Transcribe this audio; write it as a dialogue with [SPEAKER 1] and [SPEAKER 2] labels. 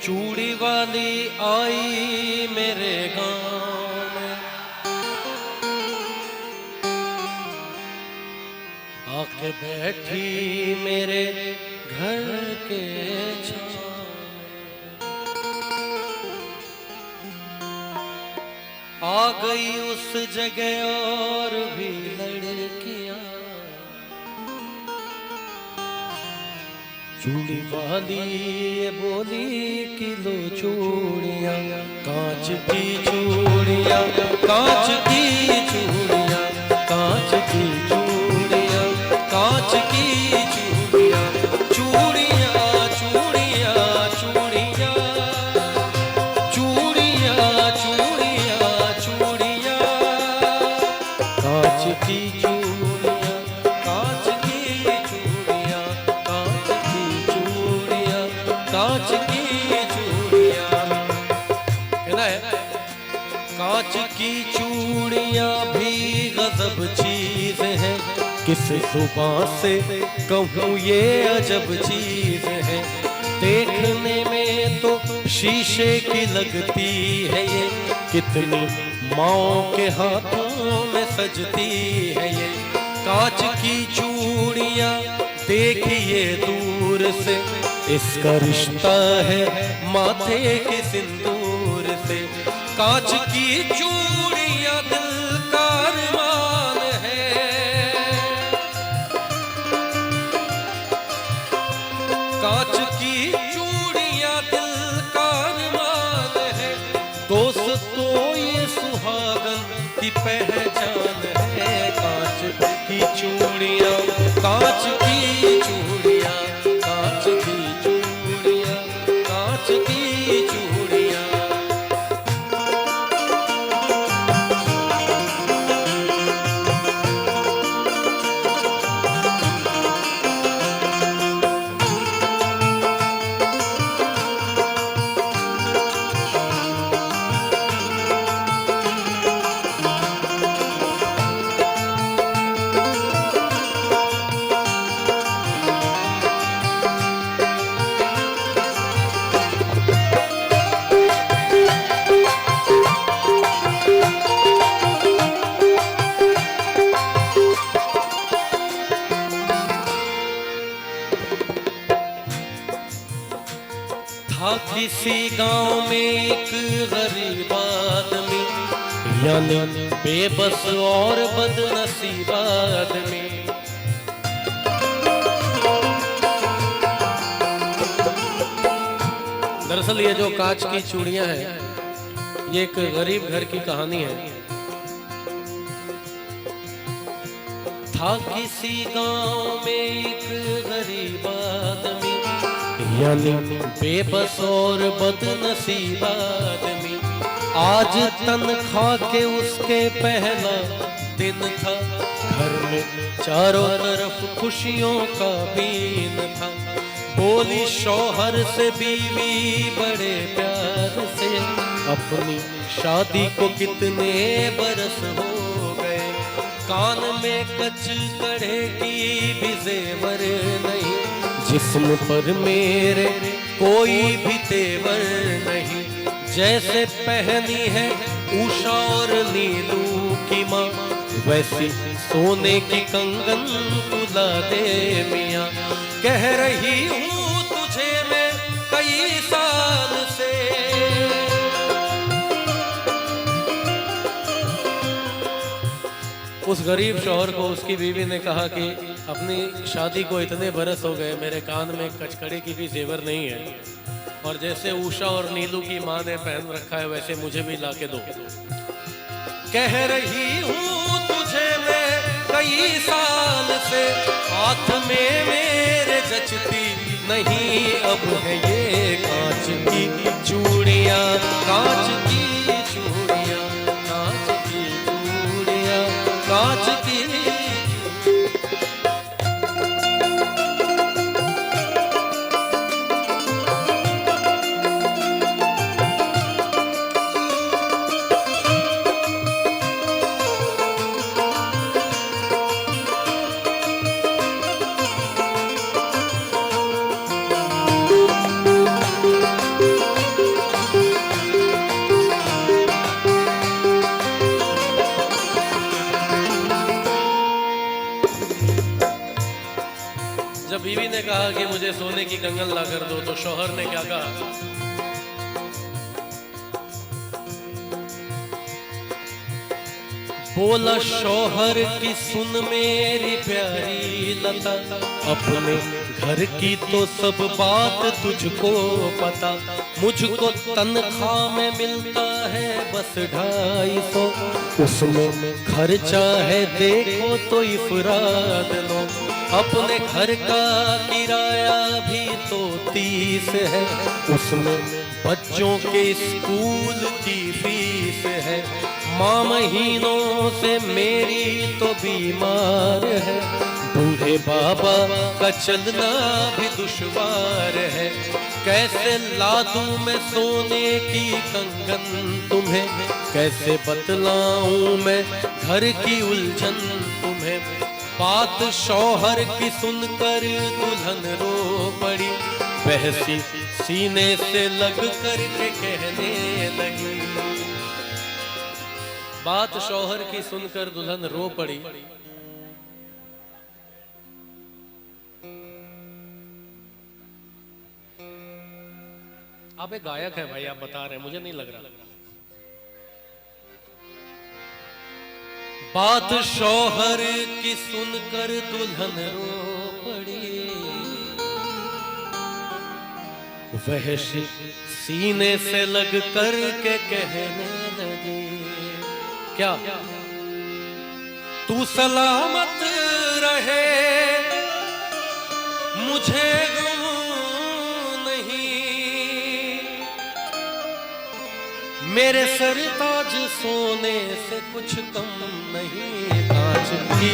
[SPEAKER 1] चूड़ी वाली आई मेरे गाँव में, आके बैठी मेरे घर के छाँव में। आ गई उस जगह और भी लड़कियां, चूड़ी वाली ये बोली किलो चूड़ियां, कांच की चूड़ियां, कांच की चूड़ियां, कांच की चूड़ियां, कांच की चूड़ियां, चूड़ियां चूड़ियां चूड़ियां, चूड़ियां चूड़ियां चूड़ियां, कांच की चूड़ियां, कांच की चूड़ियां, कांच की चूड़ियां, कांच की चूड़ियां। कहना है कांच की चूड़ियां भी गजब चीज है, किस जुबान से कहूँ ये अजब चीज है। देखने में तो शीशे की लगती है ये, कितनी माँओं के हाथों में सजती है ये। कांच की चूड़ियां देखिए दूर से, इसका रिश्ता है माथे के सिंदूर से। कांच की चूड़ियां दिल का अरमान है, कांच की चूड़ियां दिल का अरमान है। दोस्तों ये सुहागन की पहचान है, कांच की चूड़ियां, कांच की चूड़ियां, कांच की चूड़ियां, कांच की चूड़ियां। था किसी गांव में एक गरीब आदमी, यानी बेबस और बदनसीब आदमी। दरअसल ये जो कांच की चूड़ियां हैं, ये एक गरीब घर की कहानी है। था किसी गांव में एक गरीब आदमी, यानी बेबस और बदनसीब आदमी। आज तनख्वाह के उसके पहला दिन था, घर में चारों तरफ खुशियों का बीन था। बोली शौहर से बीवी बड़े प्यार से, अपनी शादी को कितने बरस हो गए। कान में कच कड़े की भी जेवर नहीं, जिस्म पर मेरे कोई भी तेवर नहीं। जैसे पहनी है उषा और नीलू की माँ, वैसी सोने की कंगन तुला दे मियाँ। कह रही हूँ तुझे मैं कई साल से, उस गरीब शौहर को उसकी बीवी ने कहा कि अपनी शादी को इतने बरस हो गए, मेरे कान में कचकड़े की भी जेवर नहीं है, और जैसे उषा और नीलू की माँ ने पहन रखा है वैसे मुझे भी लाके दो। कह रही हूँ तुझे मैं कई साल से, हाथ में मेरे जचती नहीं अब है ये कांच की चूड़ियाँ, कांच की चूड़ियाँ, कांच की चूड़ियाँ, कांच की। कहा कि मुझे सोने की कंगन ला कर दो, तो शौहर ने क्या कहा? बोला शौहर की सुन मेरी प्यारी लता, अपने घर की तो सब बात तुझको पता। मुझको तनख्वाह में मिलता है बस 250, उसमें खर्चा है देखो तो इफराद लो। अपने घर का किराया भी तो 30 है, उसमें बच्चों के स्कूल की फीस है। माँ महीनों से मेरी तो बीमार है, बूढ़े बाबा का चलना भी दुश्वार है। कैसे ला दूं मैं सोने की कंगन तुम्हें, कैसे बतलाऊं मैं घर की उलझन तुम्हें। बात शौहर की सुनकर दुल्हन रो पड़ी, बहसी सीने से लग कर के कहने लगी। बात शौहर की सुनकर दुल्हन रो पड़ी। आप एक गायक है भाई, आप बता रहे हैं, मुझे नहीं लग रहा। बात शौहर की सुनकर दुल्हन रो पड़ी, वह सीने से लग कर के कहने लगी। क्या? तू सलामत रहे मुझे गम नहीं, मेरे सरताज सोने से कुछ कम नहीं। कांच की